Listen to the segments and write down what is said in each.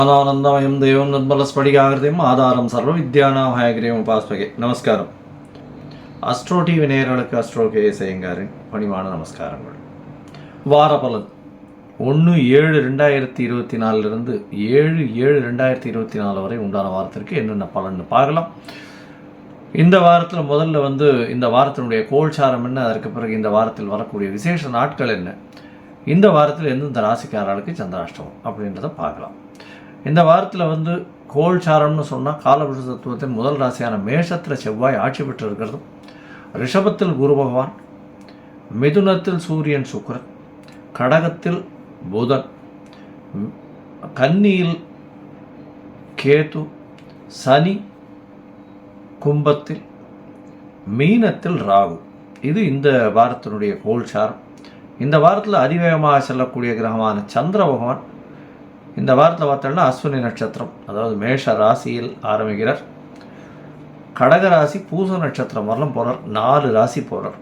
ஆனந்தமயம் தெய்வம் நிர்மலஸ்படிகாகிருதியும் ஆதாரம் சர்வ வித்யானாம் ஹயகிரியம் உபாஸ்பகே. நமஸ்காரம். அஸ்ட்ரோ டிவி நேயர்களுக்கு அஸ்ட்ரோ கேஎஸ் ஐயங்காரின் பணிவான நமஸ்காரங்கள். வார பலன் 1/7/2024 7/7/2024 வரை உண்டான வாரத்திற்கு என்னென்ன பலன்னு பார்க்கலாம். இந்த வாரத்தில் முதல்ல இந்த வாரத்தினுடைய கோல்சாரம் என்ன, அதற்கு பிறகு இந்த வாரத்தில் வரக்கூடிய விசேஷ நாட்கள் என்ன, இந்த வாரத்தில் எந்தெந்த ராசிக்காரர்களுக்கு சந்திராஷ்டமம் அப்படின்றத பார்க்கலாம். இந்த வாரத்தில் கோல்சாரம்னு சொன்னால் காலபுருஷ தத்துவத்தின் முதல் ராசியான மேஷத்தில் செவ்வாய் ஆட்சி பெற்று இருக்கிறதும், ரிஷபத்தில் குரு பகவான், மிதுனத்தில் சூரியன் சுக்கிரன், கடகத்தில் புதன், கன்னியில் கேது, சனி கும்பத்தில், மீனத்தில் ராகு. இது இந்த வாரத்தினுடைய கோல்சாரம். இந்த வாரத்தில் அதிவேகமாக செல்லக்கூடிய கிரகமான சந்திர பகவான் இந்த வாரத்தில் பார்த்தோம்னா அஸ்வினி நட்சத்திரம், அதாவது மேஷ ராசியில் ஆரம்பிக்கிறார். கடக ராசி பூச நட்சத்திரம் வரலாம் போகிறார். 4 ராசி போகிறார்.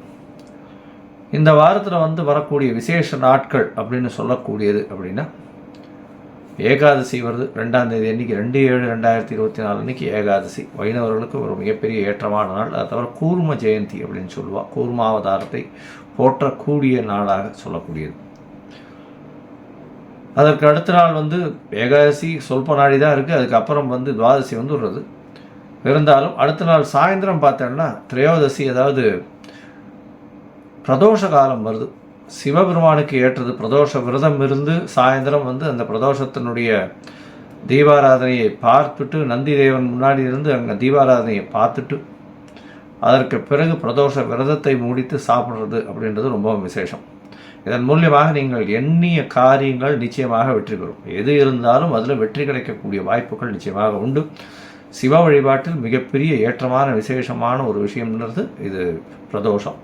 இந்த வாரத்தில் வரக்கூடிய விசேஷ நாட்கள் அப்படின்னு சொல்லக்கூடியது அப்படின்னா, ஏகாதசி வருது. 2ஆம் தேதி அன்றைக்கி 2/7/2024 அன்றைக்கி ஏகாதசி. வைணவர்களுக்கு ஒரு மிகப்பெரிய ஏற்றமான நாள். அதை தவிர கூர்ம ஜெயந்தி அப்படின்னு சொல்லுவாள். கூர்மாவதாரத்தை போற்றக்கூடிய நாளாக சொல்லக்கூடியது. அதற்கு அடுத்த நாள் ஏகாதசி சொல்ப நாடி தான் இருக்குது. அதுக்கப்புறம் துவாதசி வருது. இருந்தாலும் அடுத்த நாள் சாயந்தரம் பார்த்தோன்னா திரையோதசி, அதாவது பிரதோஷ காலம் வருது. சிவபெருமானுக்கு ஏற்றது பிரதோஷ விரதம் இருந்து சாயந்தரம் அந்த பிரதோஷத்தினுடைய தீபாராதனையை பார்த்துட்டு, நந்தி தேவன் முன்னாடி இருந்து அங்கே தீபாராதனையை பார்த்துட்டு அதற்கு பிறகு பிரதோஷ விரதத்தை முடித்து சாப்பிட்றது அப்படின்றது ரொம்ப விசேஷம். இதன் மூலியமாக நீங்கள் எண்ணிய காரியங்கள் நிச்சயமாக வெற்றி பெறும். எது இருந்தாலும் அதில் வெற்றி கிடைக்கக்கூடிய வாய்ப்புகள் நிச்சயமாக உண்டு. சிவ வழிபாட்டில் மிகப்பெரிய ஏற்றமான விசேஷமான ஒரு விஷயம்ன்றது இது பிரதோஷம்.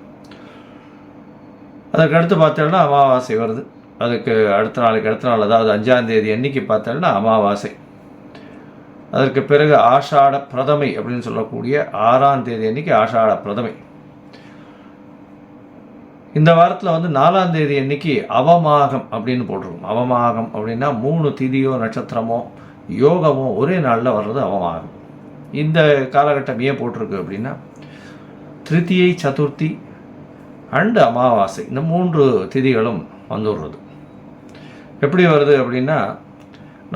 அதற்கு அடுத்து பார்த்தோம்னா அமாவாசை வருது. அதுக்கு அடுத்த நாள் அதாவது 5ஆம் தேதி அன்னைக்கு பார்த்தோம்னா அமாவாசை. அதற்கு பிறகு ஆஷாட பிரதமை அப்படின்னு சொல்லக்கூடிய 6ஆம் தேதி அன்னைக்கு ஆஷாட பிரதமை. இந்த வாரத்தில் 4ஆம் தேதி அன்னைக்கு அவமாகம் அப்படின்னு போட்டிருக்கும். அவமாகம் அப்படின்னா 3 திதியோ நட்சத்திரமோ யோகமோ ஒரே நாளில் வர்றது அவமாகம். இந்த காலகட்டம் ஏன் போட்டிருக்கு அப்படின்னா, திருத்தியை, சதுர்த்தி அண்டு அமாவாசை, இந்த 3 திதிகளும் வந்துடுறது. எப்படி வருது அப்படின்னா,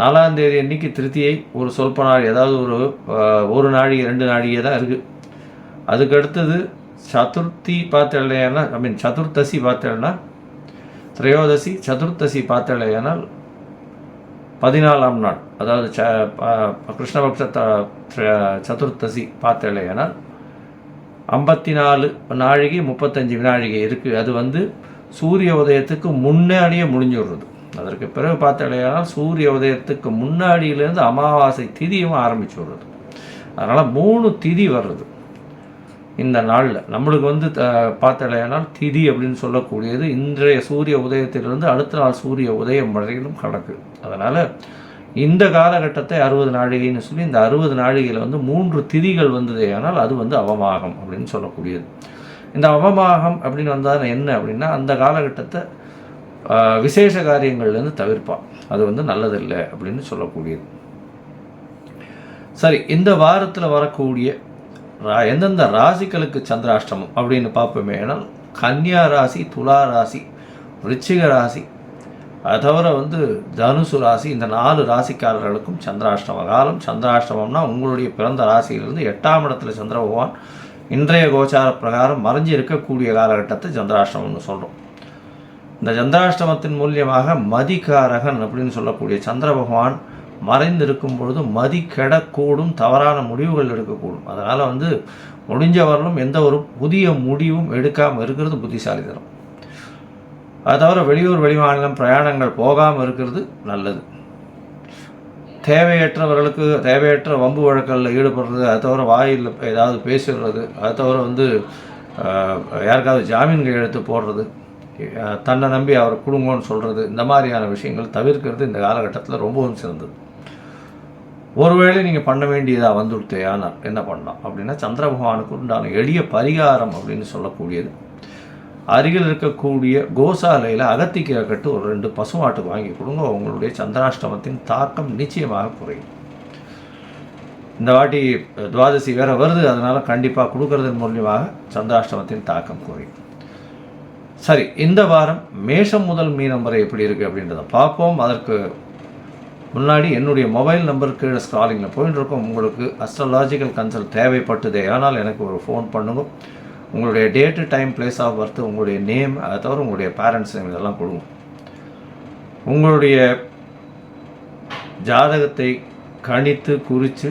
4ஆம் தேதி அன்னைக்கு திருத்தியை ஒரு சொல்ப நாள், ஏதாவது ஒரு நாழிகை 2 நாழிகை தான் இருக்குது. அதுக்கு அடுத்தது சதுர்த்தி பார்த்தேன்னா சதுர்த்தசி பார்த்தேன்னா திரையோதசி, சதுர்த்தசி பார்த்தேனால் 14ஆம் நாள், அதாவது கிருஷ்ணபக்ஷ சதுர்த்தசி பார்த்தேனால் 54 நாழிகை 35 வினாழிகை இருக்குது. அது சூரிய உதயத்துக்கு முன்னாடியே முடிஞ்சுடுறது. அதற்கு பிறகு பார்த்தேனால் சூரிய உதயத்துக்கு முன்னாடியிலேருந்து அமாவாசை திதியும் ஆரம்பிச்சு விடுறது. அதனால் 3 திதி வர்றது இந்த நாளில். நம்மளுக்கு பார்த்தேனால் திதி அப்படின்னு சொல்லக்கூடியது இன்றைய சூரிய உதயத்திலிருந்து அடுத்த நாள் சூரிய உதயம் வரையிலும் கணக்கு. அதனால் இந்த காலகட்டத்தை 60 நாழிகைன்னு சொல்லி, இந்த 60 நாழிகையில் 3 திதிகள் வந்ததே ஆனால் அது அவமாகம் அப்படின்னு சொல்லக்கூடியது. இந்த அவமாகம் அப்படின்னு வந்தால் என்ன அப்படின்னா, அந்த காலகட்டத்தை விசேஷ காரியங்கள்லேருந்து தவிர்ப்பான். அது நல்லதில்லை அப்படின்னு சொல்லக்கூடியது. சரி, இந்த வாரத்தில் வரக்கூடிய எந்தெந்த ராசிகளுக்கு சந்திராஷ்டமம் அப்படின்னு பார்ப்போமே. ஏன்னால் கன்னியா ராசி, துலா ராசி, விருச்சிக ராசி, அது தவிர தனுசு ராசி, இந்த 4 ராசிக்காரர்களுக்கும் சந்திராஷ்டம காலம். சந்திராஷ்டமம்னா உங்களுடைய பிறந்த ராசியிலிருந்து 8ஆம் இடத்துல சந்திர பகவான் இன்றைய கோச்சார பிரகாரம் மறைஞ்சி இருக்கக்கூடிய காலகட்டத்தை சந்திராஷ்டமம்னு சொல்கிறோம். இந்த சந்திராஷ்டமத்தின் மூலியமாக மதிகாரகன் அப்படின்னு சொல்லக்கூடிய சந்திர பகவான் மறைந்திருக்கும் பொழுது மதி கெடக்கூடும், தவறான முடிவுகள் எடுக்கக்கூடும். அதனால் முடிஞ்சவர்களும் எந்த ஒரு புதிய முடிவும் எடுக்காமல் இருக்கிறது புத்திசாலித்தனம். அது தவிர வெளியூர் வெளிமாநிலம் பிரயாணங்கள் போகாமல் இருக்கிறது நல்லது. தேவையற்றவர்களுக்கு தேவையற்ற வம்பு வழக்கங்களில் ஈடுபடுறது, அது தவிர வாயில் ஏதாவது பேசிடுறது, அது தவிர யாருக்காவது ஜாமீன் கையெழுத்து போடுறது, தன்னை நம்பி அவரை கொடுங்கன்னு சொல்கிறது, இந்த மாதிரியான விஷயங்கள் தவிர்க்கிறது இந்த காலகட்டத்தில் ரொம்பவும் சிறந்தது. ஒருவேளை நீங்கள் பண்ண வேண்டியதாக வந்துடுத்தே ஆனால் என்ன பண்ணலாம் அப்படின்னா, சந்திர பகவானுக்கு உண்டான எளிய பரிகாரம் அப்படின்னு சொல்லக்கூடியது அருகில் இருக்கக்கூடிய கோசாலையில் அகத்திக்கீரை கட்டு ஒரு 2 பசுமாட்டுக்கு வாங்கி கொடுங்க. உங்களுடைய சந்திராஷ்டமத்தின் தாக்கம் நிச்சயமாக குறையும். இந்த வாட்டி துவாதசி வேறு வருது, அதனால் கண்டிப்பாக கொடுக்கறதன் மூலியமாக சந்திராஷ்டமத்தின் தாக்கம் குறையும். சரி, இந்த வாரம் மேஷம் முதல் மீனம் வரை எப்படி இருக்குது அப்படின்றத பார்ப்போம். அதற்கு முன்னாடி என்னுடைய மொபைல் நம்பர் கீழே ஸ்க்ராலிங்கில் போயிட்டு இருக்கோம். உங்களுக்கு அஸ்ட்ராலாஜிக்கல் கன்சல்ட் தேவைப்பட்டதே ஆனால் எனக்கு ஒரு ஃபோன் பண்ணுங்க. உங்களுடைய date, time, place of birth, உங்களுடைய நேம், அதை தவிர உங்களுடைய பேரண்ட்ஸ் நேம் இதெல்லாம் கொடுங்க. உங்களுடைய ஜாதகத்தை கணித்து குறித்து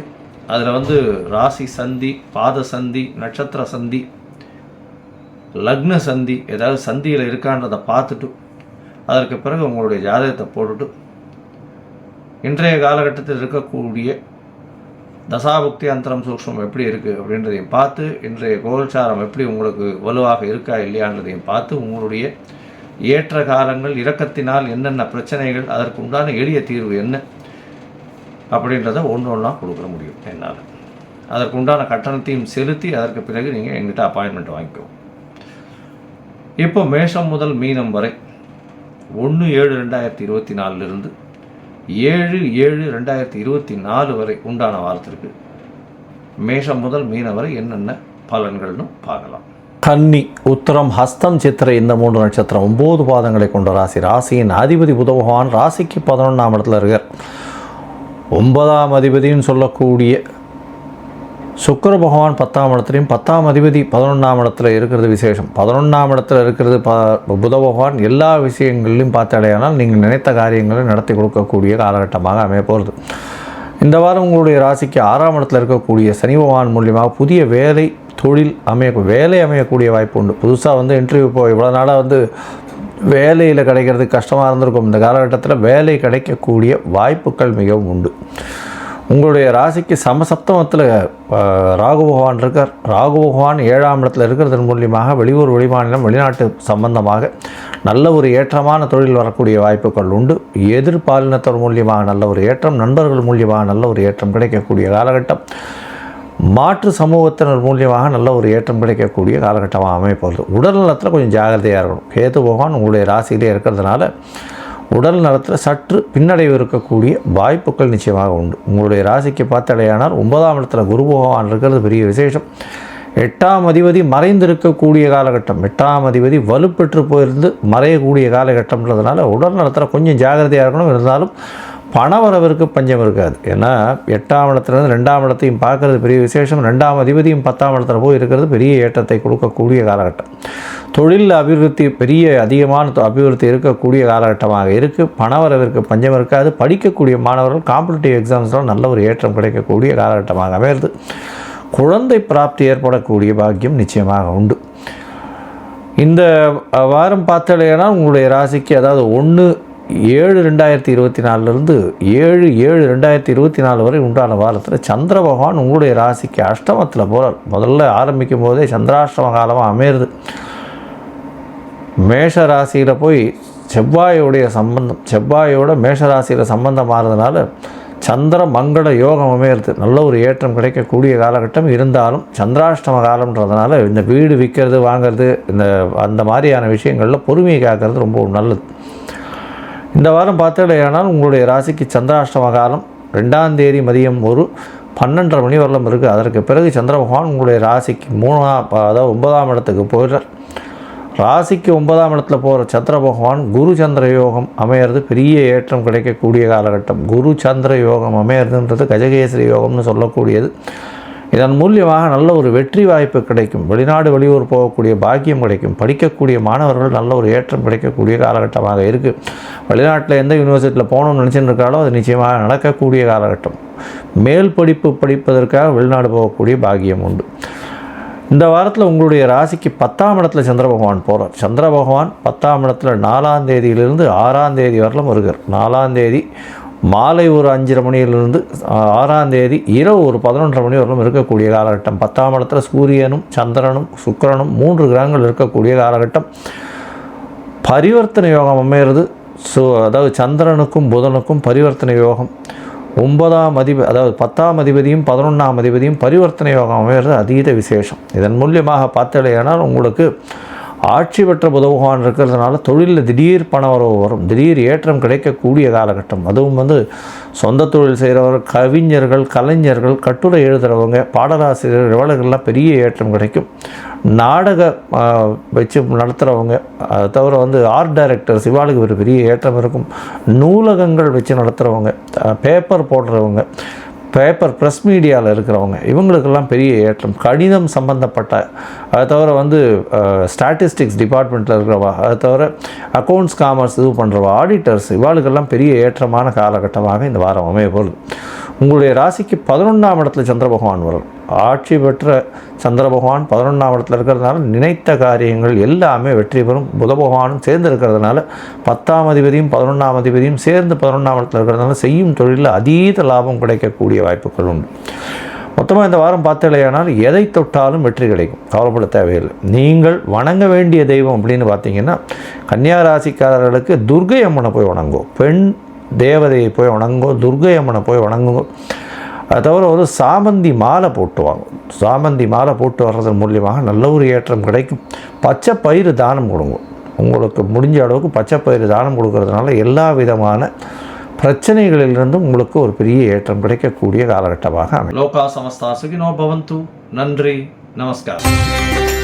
அதில் ராசி சந்தி, பாத சந்தி, நட்சத்திர சந்தி, லக்ன சந்தி, ஏதாவது சந்தியில் இருக்கான்றதை பார்த்துட்டு அதற்கு பிறகு உங்களுடைய ஜாதகத்தை போட்டுட்டு இன்றைய காலகட்டத்தில் இருக்கக்கூடிய தசாபுக்தி அந்தரம் சூக்ஷ்மம் எப்படி இருக்குது அப்படின்றதையும் பார்த்து, இன்றைய கோல்சாரம் எப்படி உங்களுக்கு வலுவாக இருக்கா இல்லையான்றதையும் பார்த்து, உங்களுடைய ஏற்ற காலங்கள், இரக்கத்தினால் என்னென்ன பிரச்சனைகள், அதற்கு உண்டான எளிய தீர்வு என்ன அப்படின்றத ஒன்று ஒன்றா கொடுக்க முடியும் என்னால். அதற்கு உண்டான கட்டணத்தையும் செலுத்தி அதற்கு பிறகு நீங்கள் எங்கிட்ட அப்பாயின்மெண்ட் வாங்கிக்கோ. இப்போ மேஷம் முதல் மீனம் வரை 1/7/2024 7/7/2024 வரை உண்டான வாரத்திற்கு மேஷம் முதல் மீனம் வரை என்னென்ன பலன்கள்னு பார்க்கலாம். கன்னி, உத்திரம், ஹஸ்தம், சித்திரை இந்த 3 நட்சத்திரம் 9 பாதங்களை கொண்ட ராசி. ராசியின் அதிபதி புத பகவான் ராசிக்கு 11ஆம் இடத்துல இருக்கார். 9ஆம் அதிபதினு சொல்லக்கூடிய சுக்கிர பகவான் 10ஆம் இடத்துலையும் 10ஆம் அதிபதி 11ஆம் இடத்துல இருக்கிறது விசேஷம். 11ஆம் இடத்துல இருக்கிறது புத பகவான் எல்லா விஷயங்கள்லையும் பார்த்தாலேயானால் நீங்கள் நினைத்த காரியங்களை நடத்தி கொடுக்கக்கூடிய காலகட்டமாக அமைய போகிறது. இந்த வாரம் உங்களுடைய ராசிக்கு 6ஆம் இடத்துல இருக்கக்கூடிய சனி பகவான் மூலியமாக புதிய வேலை, தொழில் அமையக்கூடிய வாய்ப்பு உண்டு. புதுசாக இன்டர்வியூ போய் இவ்வளோ நாளாக வேலையில் கிடைக்கிறதுக்கு கஷ்டமாக இருந்திருக்கும். இந்த காலகட்டத்தில் வேலை கிடைக்கக்கூடிய வாய்ப்புகள் மிகவும் உண்டு. உங்களுடைய ராசிக்கு சமசப்தமத்தில் ராகு பகவான் இருக்கார். ராகு பகவான் 7ஆம் இடத்துல இருக்கிறதன் மூலியமாக வெளியூர், வெளிமாநிலம், வெளிநாட்டு சம்பந்தமாக நல்ல ஒரு ஏற்றமான தொழில் வரக்கூடிய வாய்ப்புகள் உண்டு. எதிர்பாலினத்தோர் மூலியமாக நல்ல ஒரு ஏற்றம், நண்பர்கள் மூலியமாக நல்ல ஒரு ஏற்றம் கிடைக்கக்கூடிய காலகட்டம். மாற்று சமூகத்தினர் மூலியமாக நல்ல ஒரு ஏற்றம் கிடைக்கக்கூடிய காலகட்டமாக அமைப்போகுது. உடல் நலத்தில் கொஞ்சம் ஜாகிரதையாக இருக்கணும். கேது பகவான் உங்களுடைய ராசியிலே இருக்கிறதுனால உடல் நலத்தில் சற்று பின்னடைவு இருக்கக்கூடிய வாய்ப்புகள் நிச்சயமாக உண்டு. உங்களுடைய ராசிக்கு பார்த்தடையானால் 9ஆம் இடத்துல குரு பகவான் இருக்கிறது பெரிய விசேஷம். 8ஆம் அதிபதி மறைந்திருக்கக்கூடிய காலகட்டம். 8ஆம் அதிபதி வலுப்பெற்று போயிருந்து மறையக்கூடிய காலகட்டம்ன்றதுனால உடல் நலத்தில் கொஞ்சம் ஜாகிரதையாக இருக்கணும். இருந்தாலும் பணவரவிற்கு பஞ்சம் இருக்காது. ஏன்னா 8ஆம் இடத்துலேருந்து 2ஆம் இடத்தையும் பார்க்கறது பெரிய விசேஷம். 2ஆம் அதிபதியும் 10ஆம் இடத்துல போய் இருக்கிறது பெரிய ஏற்றத்தை கொடுக்கக்கூடிய காலகட்டம். தொழில் அபிவிருத்தி அதிகமான அபிவிருத்தி இருக்கக்கூடிய காலகட்டமாக இருக்குது. பணவரவிற்கு பஞ்சம் இருக்காது. படிக்கக்கூடிய மாணவர்கள் காம்படிட்டிவ் எக்ஸாம்ஸ்லாம் நல்ல ஒரு ஏற்றம் கிடைக்கக்கூடிய காலகட்டமாக அமைகிறது. குழந்தை பிராப்தி ஏற்படக்கூடிய பாக்கியம் நிச்சயமாக உண்டு. இந்த வாரம் பார்த்தாலேனா உங்களுடைய ராசிக்கு அதாவது 1/7/2024 7/7/2024 வரை உண்டான வாரத்தில் சந்திர பகவான் உங்களுடைய ராசிக்கு அஷ்டமத்தில் போகிறார். முதல்ல ஆரம்பிக்கும் போதே சந்திராஷ்டம காலமாக அமையிறது. மேஷ ராசியில் போய் செவ்வாயோட மேஷ ராசியில் சம்பந்தம் மாறுறதுனால சந்திர மங்கள யோகம் அமையிறது. நல்ல ஒரு ஏற்றம் கிடைக்கக்கூடிய காலகட்டம். இருந்தாலும் சந்திராஷ்டம காலம்ன்றதுனால இந்த வீடு விற்கிறது, வாங்கிறது, அந்த மாதிரியான விஷயங்களில் பொறுமையை காக்கிறது ரொம்ப நல்லது. இந்த வாரம் பார்த்தாலேயானால் உங்களுடைய ராசிக்கு சந்திராஷ்டம காலம் 2ஆம் தேதி மதியம் 12:30 மணி வரலும் இருக்குது. அதற்கு பிறகு சந்திர பகவான் உங்களுடைய ராசிக்கு 9ஆம் இடத்துக்கு போயிடுறார். ராசிக்கு 9ஆம் இடத்துல போகிற சந்திர பகவான் குரு சந்திர யோகம் அமையிறது பெரிய ஏற்றம் கிடைக்கக்கூடிய காலகட்டம். குரு சந்திர யோகம் அமையிறதுன்றது கஜகேசரி யோகம்னு சொல்லக்கூடியது. இதன் மூலியமாக நல்ல ஒரு வெற்றி வாய்ப்பு கிடைக்கும். வெளிநாடு, வெளியூர் போகக்கூடிய பாக்கியம் கிடைக்கும். படிக்கக்கூடிய மாணவர்கள் நல்ல ஒரு ஏற்றம் கிடைக்கக்கூடிய காலகட்டமாக இருக்குது. வெளிநாட்டில் எந்த யூனிவர்சிட்டியில் போகணும்னு நினச்சிட்டு இருக்காலோ அது நிச்சயமாக நடக்கக்கூடிய காலகட்டம். மேல் படிப்பு படிப்பதற்காக வெளிநாடு போகக்கூடிய பாக்கியம் உண்டு. இந்த வாரத்தில் உங்களுடைய ராசிக்கு 10ஆம் இடத்துல சந்திர பகவான் போகிறார். சந்திர பகவான் 10ஆம் இடத்துல 4ஆம் தேதியிலிருந்து 6ஆம் தேதி வரலும் வருகிறார். 4ஆம் தேதி மாலை 5:30 மணியிலிருந்து 6ஆம் தேதி இரவு 11:30 மணி வரலும் இருக்கக்கூடிய காலகட்டம். 10ஆம் இடத்துல சூரியனும் சந்திரனும் சுக்கிரனும் 3 கிரகங்கள் இருக்கக்கூடிய காலகட்டம். பரிவர்த்தனை யோகம் அமையிறது. அதாவது சந்திரனுக்கும் புதனுக்கும் பரிவர்த்தனை யோகம். 9ஆம் அதிபதி அதாவது 10ஆம் அதிபதியும் 11ஆம் அதிபதியும் பரிவர்த்தனை யோகம் அமைகிறது அதீத விசேஷம். இதன் மூலியமாக பார்த்தாலேயானால் உங்களுக்கு ஆட்சி பெற்ற புத பகவான் இருக்கிறதுனால தொழிலில் திடீர் பண வரவு வரும், திடீர் ஏற்றம் கிடைக்கக்கூடிய காலகட்டம். அதுவும் வந்து சொந்த தொழில் செய்கிறவர், கவிஞர்கள், கலைஞர்கள், கட்டுரை எழுதுகிறவங்க, பாடலாசிரியர்கள், இவர்களுக்கெல்லாம் பெரிய ஏற்றம் கிடைக்கும். நாடக வச்சு நடத்துகிறவங்க, அதை தவிர வந்து ஆர்ட் டைரக்டர்ஸ், இவாளுக்கு ஒரு பெரிய ஏற்றம் இருக்கும். நூலகங்கள் வச்சு நடத்துகிறவங்க, பேப்பர் போடுறவங்க, பேப்பர் ப்ரெஸ் மீடியாவில் இருக்கிறவங்க, இவங்களுக்கெல்லாம் பெரிய ஏற்றம். கணிதம் சம்பந்தப்பட்ட, அதை தவிர வந்து ஸ்டாட்டிஸ்டிக்ஸ் டிபார்ட்மெண்ட்டில் இருக்கிறவா, அதை தவிர அக்கௌண்ட்ஸ் காமர்ஸ் இது பண்ணுறவா, ஆடிட்டர்ஸ், இவாளுக்கெல்லாம் பெரிய ஏற்றமான காலகட்டமாக இந்த வாரம் அமைய போகுது. உங்களுடைய ராசிக்கு 11ஆம் இடத்துல சந்திர பகவான் வரும். ஆட்சி பெற்ற சந்திர பகவான் 11ஆம் இடத்துல இருக்கிறதுனால நினைத்த காரியங்கள் எல்லாமே வெற்றி பெறும். புத பகவானும் சேர்ந்து இருக்கிறதுனால 10ஆம் அதிபதியும் 11ஆம் அதிபதியும் சேர்ந்து 11ஆம் இடத்துல இருக்கிறதுனால செய்யும் தொழிலில் அதீத லாபம் கிடைக்கக்கூடிய வாய்ப்புகள் உண்டு. மொத்தமாக இந்த வாரம் பார்த்தலையானால் எதை தொட்டாலும் வெற்றி கிடைக்கும், கவலைப்பட தேவையில்லை. நீங்கள் வணங்க வேண்டிய தெய்வம் அப்படின்னு பார்த்தீங்கன்னா, கன்னியா ராசிக்காரர்களுக்கு துர்க்கை அம்மனை போய் வணங்கும், பெண் தேவதையை போய் வணங்கும், துர்க்கை அம்மனை போய் வணங்கும். அதை தவிர ஒரு சாமந்தி மாலை போட்டு வாங்கும். சாமந்தி மாலை போட்டு வர்றதன் மூலியமாக நல்ல ஒரு ஏற்றம் கிடைக்கும். பச்சை பயிறு தானம் கொடுங்க. உங்களுக்கு முடிஞ்ச அளவுக்கு பச்சை பயிறு தானம் கொடுக்கறதுனால எல்லா விதமான பிரச்சனைகளிலிருந்தும் உங்களுக்கு ஒரு பெரிய ஏற்றம் கிடைக்கக்கூடிய காலகட்டமாக அமையும். லோகா சமஸ்தா சுகினோ பவந்து. நன்றி, நமஸ்காரம்.